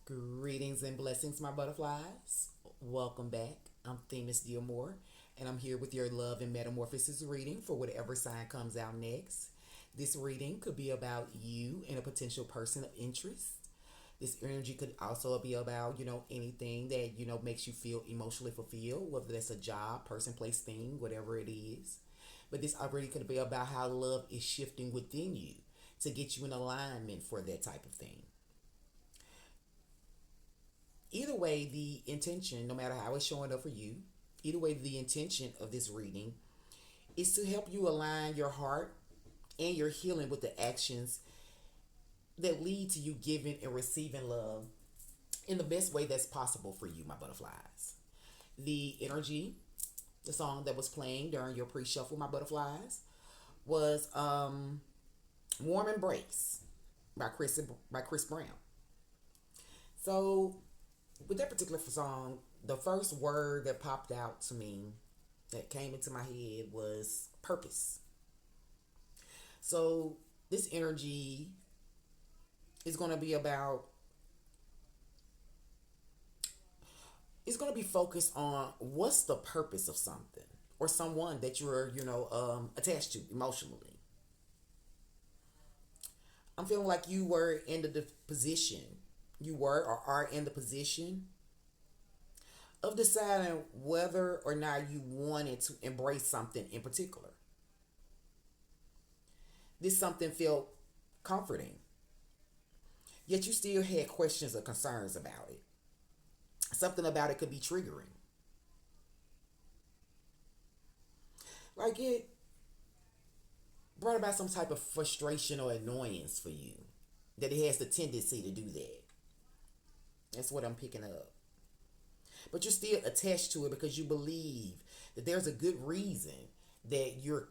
Greetings and blessings, my butterflies. Welcome back. I'm Themis Dearmore, and I'm here with your love and metamorphosis reading for whatever sign comes out next. This reading could be about you and a potential person of interest. This energy could also be about, anything that, makes you feel emotionally fulfilled, whether that's a job, person, place, thing, whatever it is. But this already could be about how love is shifting within you to get you in alignment for that type of thing. Either way, the intention, no matter how it's showing up for you, either way, the intention of this reading is to help you align your heart and your healing with the actions that lead to you giving and receiving love in the best way that's possible for you, my butterflies. The energy, the song that was playing during your pre shuffle, my butterflies, was Warm Embrace by Chris Brown. So with that particular song, the first word that popped out to me that came into my head was purpose. So this energy is going to be about, it's going to be focused on what's the purpose of something or someone that you're, attached to emotionally. I'm feeling like you were in the position, you were or are in the position of deciding whether or not you wanted to embrace something in particular. This something felt comforting, yet you still had questions or concerns about it. Something about it could be triggering. Like it brought about some type of frustration or annoyance for you. That it has the tendency to do that. That's what I'm picking up. But you're still attached to it because you believe that there's a good reason that you're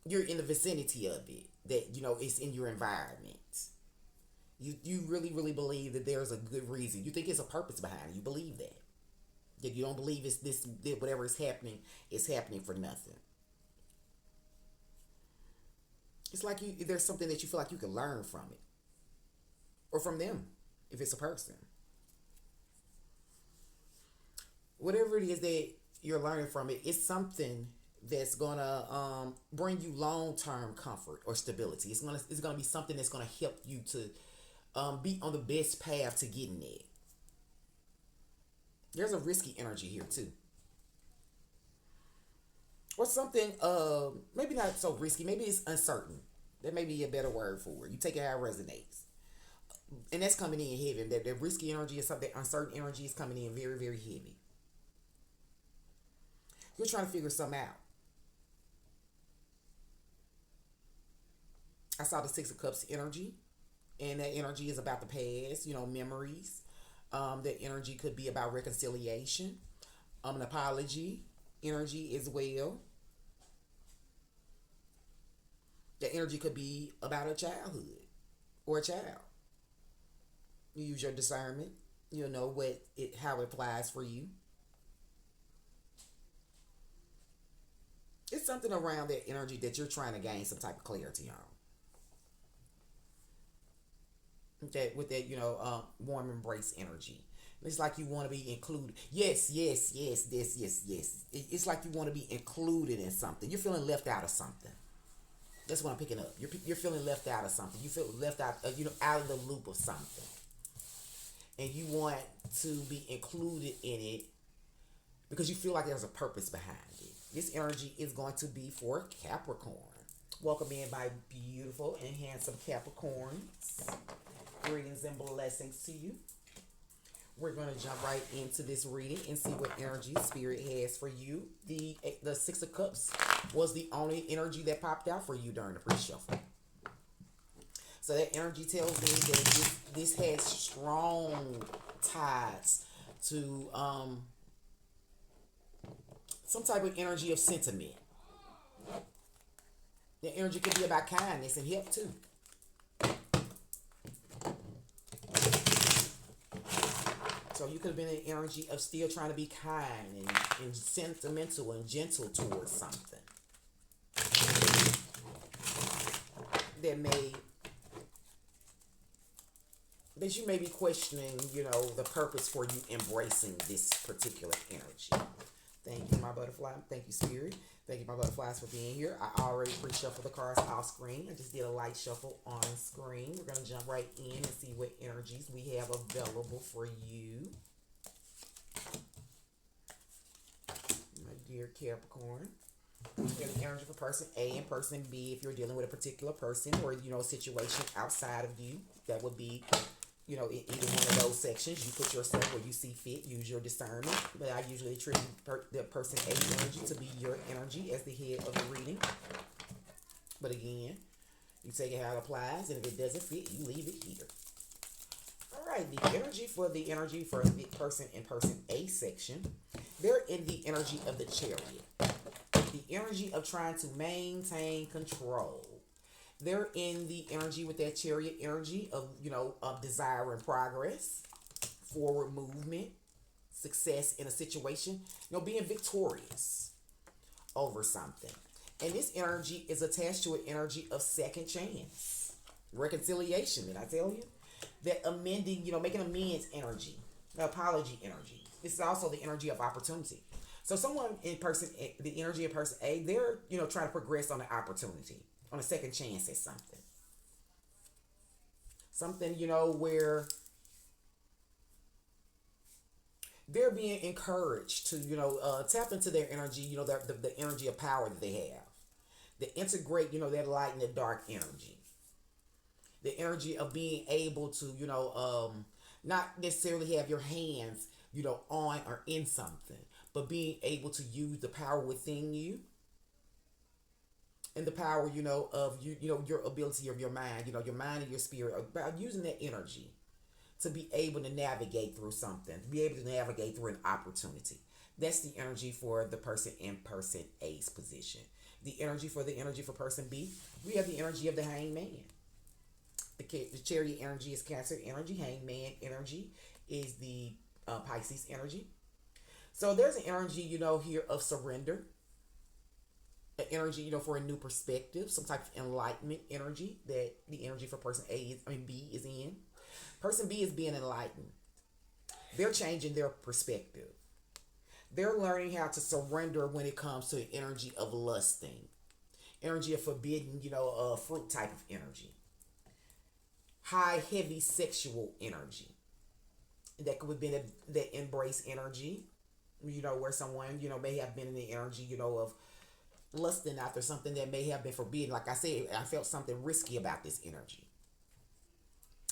in the vicinity of it. That it's in your environment. You really believe that there's a good reason. You think it's a purpose behind it. You believe that. That you don't believe it's this that whatever is happening for nothing. It's like there's something that you feel like you can learn from it. Or from them, if it's a person. Whatever it is that you're learning from it, it's something that's gonna bring you long term comfort or stability. It's gonna be something that's gonna help you to be on the best path to getting there. There's a risky energy here too, or something. Maybe not so risky. Maybe it's uncertain. That may be a better word for it. You take it how it resonates, and that's coming in heavy. That risky energy is something. That uncertain energy is coming in very heavy. You're trying to figure something out. I saw the Six of Cups energy, and that energy is about the past, memories. That energy could be about reconciliation, an apology energy as well. That energy could be about a childhood or a child. You use your discernment. You know what it how it applies for you. It's something around that energy that you're trying to gain some type of clarity on. That with that warm embrace energy. It's like you want to be included. Yes. It's like you want to be included in something. You're feeling left out of something. That's what I'm picking up. You're feeling left out of something. You feel left out. Out of the loop of something, and you want to be included in it because you feel like there's a purpose behind it. This energy is going to be for Capricorn. Welcome in, my beautiful and handsome Capricorns. Greetings and blessings to you. We're going to jump right into this reading and see what energy Spirit has for you. The Six of Cups was the only energy that popped out for you during the pre-shuffle. So that energy tells me that this has strong ties to some type of energy of sentiment. The energy could be about kindness and help too. So you could have been in the energy of still trying to be kind and sentimental and gentle towards something that may that you may be questioning, the purpose for you embracing this particular energy. Thank you, my butterfly. Thank you, Spirit. Thank you, my butterflies, for being here. I already pre-shuffled the cards off screen. I just did a light shuffle on screen. We're going to jump right in and see what energies we have available for you, my dear Capricorn. We have the energy for person A and person B. If you're dealing with a particular person or, a situation outside of you, that would be in either one of those sections. You put yourself where you see fit. Use your discernment. But I usually attribute the person A energy to be your energy as the head of the reading. But again, you take it how it applies, and if it doesn't fit, you leave it here. All right, the energy for the person in person A section, they're in the energy of the Chariot. The energy of trying to maintain control. They're in the energy with that Chariot energy of desire and progress, forward movement, success in a situation, being victorious over something. And this energy is attached to an energy of second chance, reconciliation. Did I tell you? That amending, making amends energy, the apology energy. This is also the energy of opportunity. So someone in person, the energy of person A, they're, trying to progress on an opportunity, on a second chance at something. Something, where they're being encouraged to, tap into their energy, the energy of power that they have. They integrate, that light and the dark energy. The energy of being able to, not necessarily have your hands, on or in something, but being able to use the power within you and the power, of your ability of your mind, your mind and your spirit, about using that energy to be able to navigate through something, to be able to navigate through an opportunity. That's the energy for the person in person A's position. The energy for person B, we have the energy of the Hangman. The Chariot energy is Cancer energy. Hangman energy is the Pisces energy. So there's an energy, here of surrender. An energy, for a new perspective, some type of enlightenment energy that the energy for person B is in. Person B is being enlightened. They're changing their perspective. They're learning how to surrender when it comes to an energy of lusting, energy of forbidden, fruit type of energy. High, heavy sexual energy. That could have been that embrace energy, where someone, may have been in the energy, of lusting after something that may have been forbidden. Like I said, I felt something risky about this energy.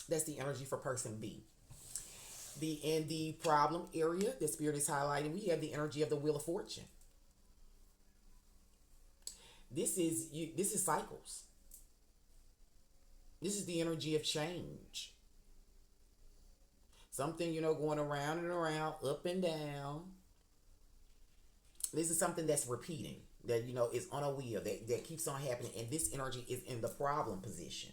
That's the energy for person B. In the problem area, the Spirit is highlighting, we have the energy of the Wheel of Fortune. This is cycles. This is the energy of change. Something, going around and around, up and down. This is something that's repeating, that, is on a wheel, that keeps on happening. And this energy is in the problem position.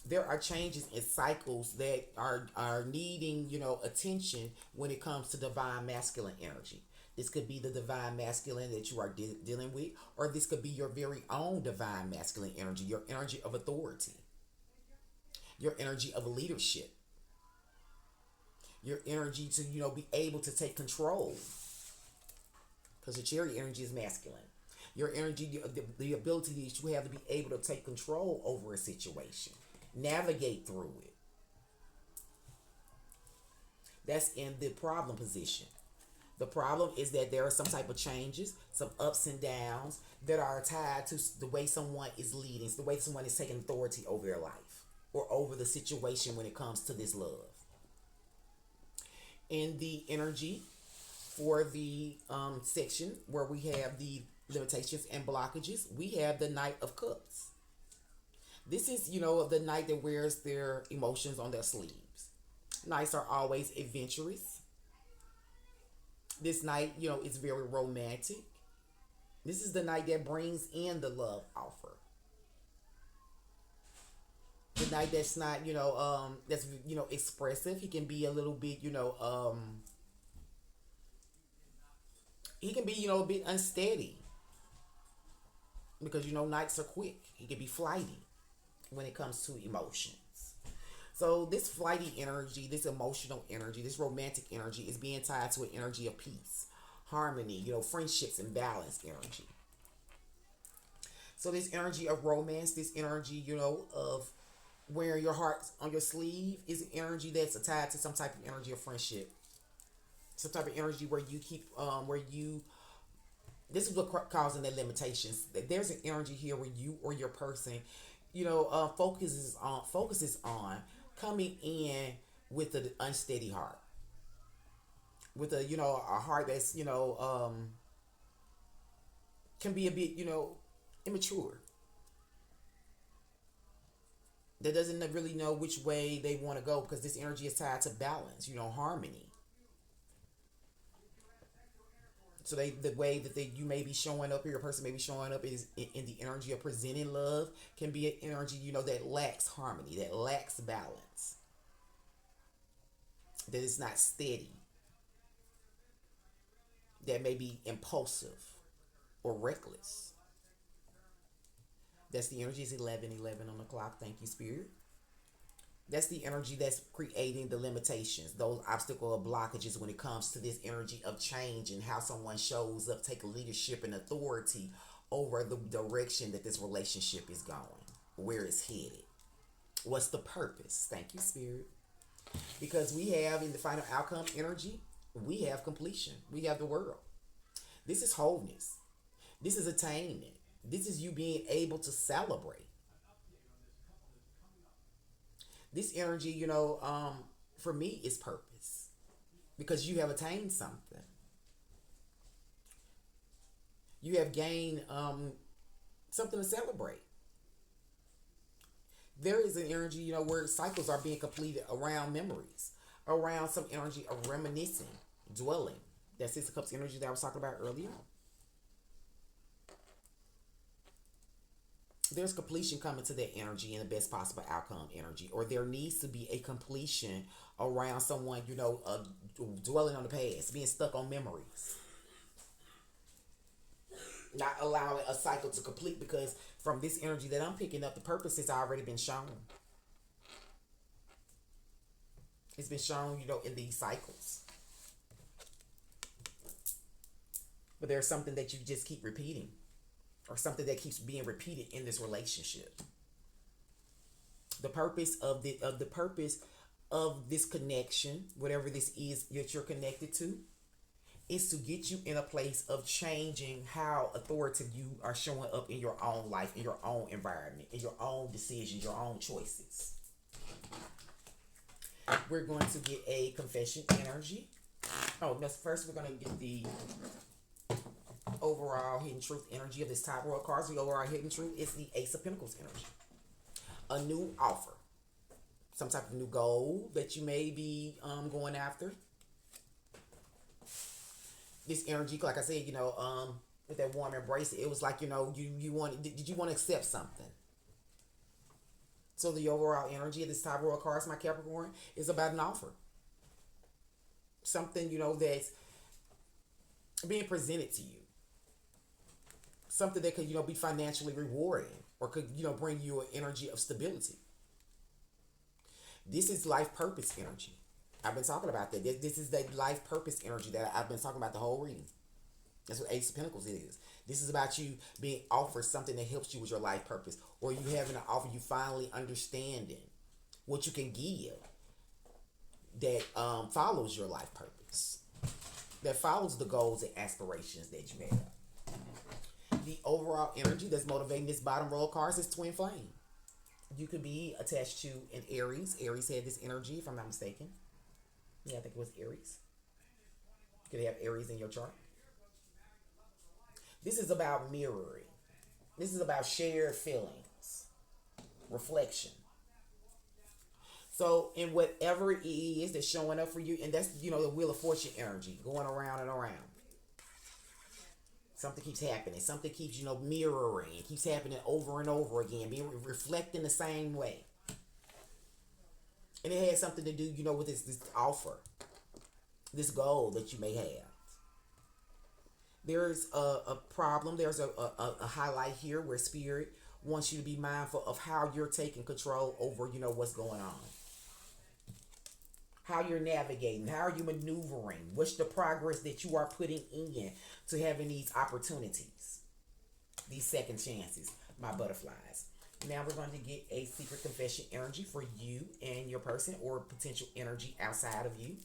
There are changes in cycles that are needing, attention when it comes to divine masculine energy. This could be the divine masculine that you are dealing with, or this could be your very own divine masculine energy, your energy of authority, your energy of leadership, your energy to, be able to take control. Because the Chariot energy is masculine. Your energy, the ability that you have to be able to take control over a situation, navigate through it. That's in the problem position. The problem is that there are some type of changes, some ups and downs that are tied to the way someone is leading, the way someone is taking authority over their life or over the situation when it comes to this love. In the energy for the section where we have the limitations and blockages, we have the Knight of Cups. This is, the knight that wears their emotions on their sleeves. Knights are always adventurous. This knight, is very romantic. This is the knight that brings in the love offer. The knight that's not, that's, expressive. He can be a little bit, he can be, a bit unsteady. Because, knights are quick. He can be flighty when it comes to emotions. So this flighty energy, this emotional energy, this romantic energy is being tied to an energy of peace, harmony, friendships and balance energy. So this energy of romance, this energy, of wearing your heart on your sleeve is an energy that's tied to some type of energy of friendship. Some type of energy where you keep, where you, this is what causing the limitations. There's an energy here where you or your person, focuses on coming in with an unsteady heart, with a heart that's can be a bit immature, that doesn't really know which way they want to go because this energy is tied to balance, harmony. So the way that you may be showing up, or your person may be showing up, is in the energy of presenting love, can be an energy that lacks harmony, that lacks balance, that is not steady, that may be impulsive or reckless. That's the energy. Is 11:11 on the clock. Thank you, Spirit. That's the energy that's creating the limitations, those obstacle or blockages when it comes to this energy of change and how someone shows up, take leadership and authority over the direction that this relationship is going, where it's headed. What's the purpose? Thank you, Spirit. Because we have in the final outcome energy, we have completion. We have the world. This is wholeness. This is attainment. This is you being able to celebrate. This energy, for me, is purpose because you have attained something. You have gained something to celebrate. There is an energy, where cycles are being completed around memories, around some energy of reminiscing, dwelling. That Six of Cups energy that I was talking about earlier. There's completion coming to that energy and the best possible outcome energy, or there needs to be a completion around someone, dwelling on the past, being stuck on memories, not allowing a cycle to complete because from this energy that I'm picking up, the purpose has already been shown. It's been shown, in these cycles. But there's something that you just keep repeating, or something that keeps being repeated in this relationship. The purpose of the purpose of this connection, whatever this is that you're connected to, is to get you in a place of changing how authoritative you are showing up in your own life, in your own environment, in your own decisions, your own choices. We're going to get a confession energy. Oh, no, first we're going to get the overall hidden truth energy of this top row of cards. The overall hidden truth is the Ace of Pentacles energy. A new offer, some type of new goal that you may be going after. This energy, like I said, with that warm embrace, it was like, you want, did you want to accept something? So the overall energy of this top row of cards, my Capricorn, is about an offer. Something, that's being presented to you. Something that could, be financially rewarding, or could, bring you an energy of stability. This is life purpose energy. I've been talking about that. This is that life purpose energy that I've been talking about the whole reading. That's what Ace of Pentacles is. This is about you being offered something that helps you with your life purpose, or you having an offer, you finally understanding what you can give that follows your life purpose, that follows the goals and aspirations that you have. The overall energy that's motivating this bottom row of cards is Twin Flame. You could be attached to an Aries. Aries had this energy, if I'm not mistaken. Yeah, I think it was Aries. You could have Aries in your chart. This is about mirroring. This is about shared feelings, reflection. So, in whatever it is that's showing up for you, and that's, the Wheel of Fortune energy going around and around. Something keeps happening. Something keeps, mirroring. It keeps happening over and over again, being reflecting the same way. And it has something to do, with this offer, this goal that you may have. There's a problem. There's a highlight here where Spirit wants you to be mindful of how you're taking control over, what's going on. how you're navigating, how are you maneuvering, what's the progress that you are putting in to having these opportunities, these second chances, my butterflies. Now we're going to get a secret confession energy for you and your person, or potential energy outside of you.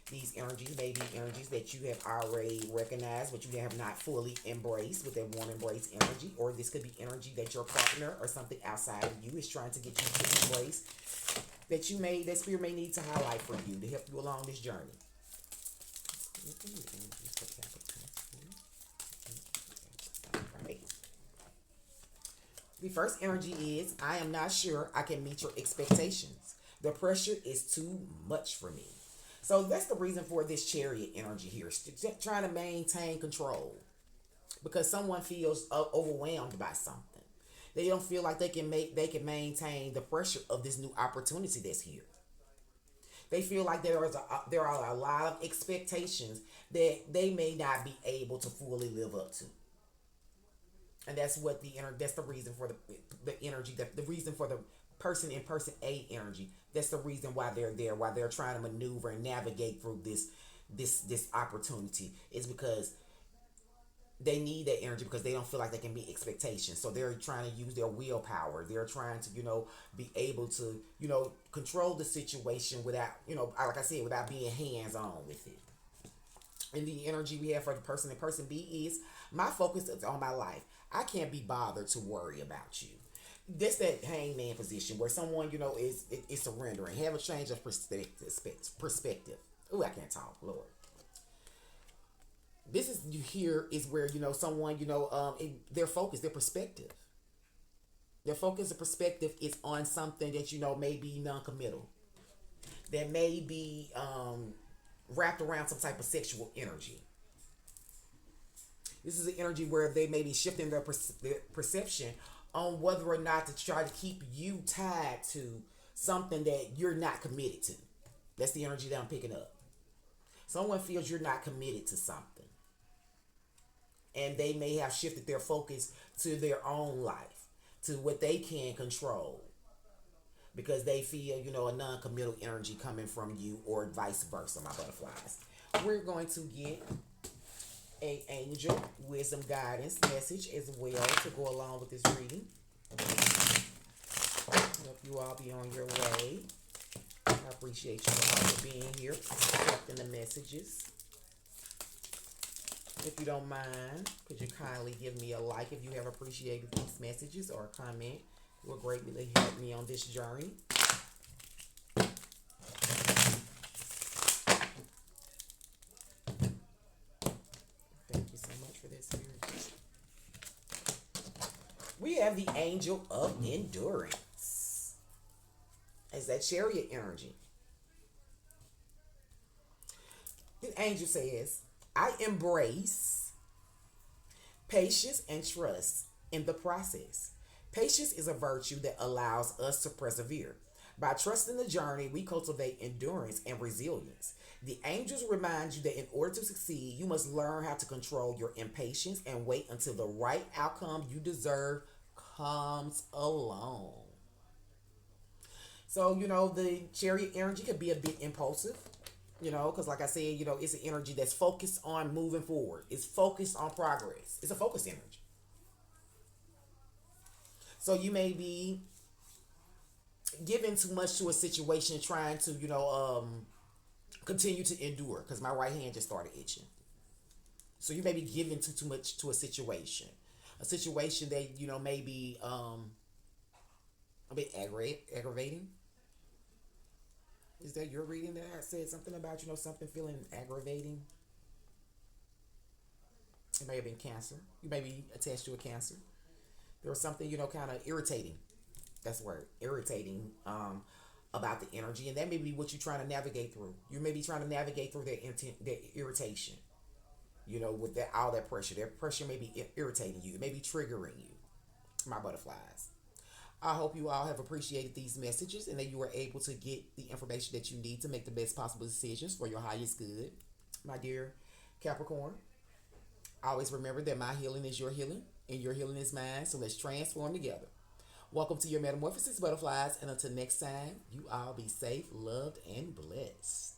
These energies may be energies that you have already recognized, but you have not fully embraced with that warm embrace energy. Or this could be energy that your partner or something outside of you is trying to get you to embrace, that spirit may need to highlight for you to help you along this journey. Right. The first energy is, I am not sure I can meet your expectations. The pressure is too much for me. So that's the reason for this chariot energy here. Trying to maintain control. Because someone feels overwhelmed by something. They don't feel like they can maintain the pressure of this new opportunity that's here. They feel like there are a lot of expectations that they may not be able to fully live up to, and that's the reason for the energy, the reason for the person in person A energy. That's the reason why they're there, why they're trying to maneuver and navigate through this opportunity, is because they need that energy, because they don't feel like they can meet expectations. So they're trying to use their willpower. They're trying to, be able to, control the situation without, like I said, without being hands on with it. And the energy we have for the person in person B is, my focus is on my life. I can't be bothered to worry about you. That's that hangman position where someone, is surrendering, have a change of perspective. Ooh, I can't talk, Lord. This is you here is where someone their focus, their perspective, their focus and perspective is on something that may be non-committal, that may be wrapped around some type of sexual energy. This is an energy where they may be shifting their perception on whether or not to try to keep you tied to something that you're not committed to. That's the energy that I'm picking up. Someone feels you're not committed to something, and they may have shifted their focus to their own life, to what they can control, because they feel a non-committal energy coming from you, or vice versa, my butterflies. We're going to get a angel wisdom guidance message as well to go along with this reading. Hope you all be on your way. I appreciate you all for being here, accepting the messages. If you don't mind, could you kindly give me a like if you have appreciated these messages, or a comment? It will greatly help me on this journey. Thank you so much for this. We have the angel of endurance as that chariot energy. The angel says, I embrace patience and trust in the process. Patience is a virtue that allows us to persevere. By trusting the journey, we cultivate endurance and resilience. The angels remind you that in order to succeed, you must learn how to control your impatience and wait until the right outcome you deserve comes along. So, the chariot energy could be a bit impulsive, because like I said, it's an energy that's focused on moving forward. It's focused on progress. It's a focused energy. So you may be giving too much to a situation, trying to, continue to endure, because my right hand just started itching. So you may be giving too much to a situation that, may be a bit aggravating. Is that your reading that I said something about, something feeling aggravating? It may have been cancer. You may be attached to a cancer. There was something, kind of irritating. That's the word, irritating, about the energy. And that may be what you're trying to navigate through. You may be trying to navigate through that irritation, with all that pressure. That pressure may be irritating you. It may be triggering you, my butterflies. I hope you all have appreciated these messages, and that you were able to get the information that you need to make the best possible decisions for your highest good. My dear Capricorn, always remember that my healing is your healing and your healing is mine. So let's transform together. Welcome to your metamorphosis, butterflies. And until next time, you all be safe, loved, and blessed.